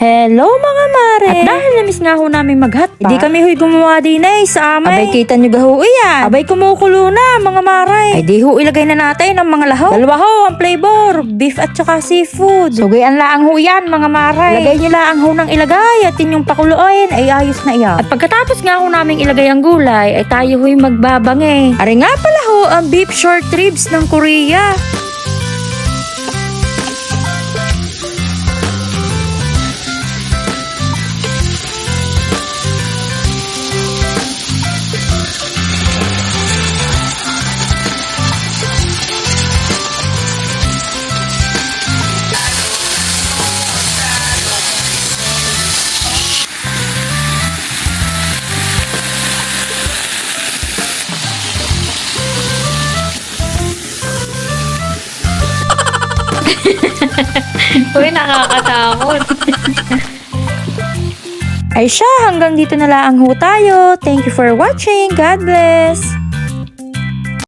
Hello mga mare! At dahil namiss nga ho namin maghatpa, hindi kami huy gumawa din sa amay. Abay kita nyo gaho yan. Abay kumukulo na mga mare. Ay di ho ilagay na natin ang mga lahaw. Dalawa ho ang flavor, beef at saka seafood. Sugayan laang ho yan mga mare. Ilagay nyo laang ho ng ilagay at inyong pakuluin ay ayos na iyan. At pagkatapos nga ho namin ilagay ang gulay ay tayo huy magbabange. Ari nga pala ho ang beef short ribs ng Korea. Uy, nakakatakot. Ay siya, hanggang dito na lang ho tayo. Thank you for watching. God bless!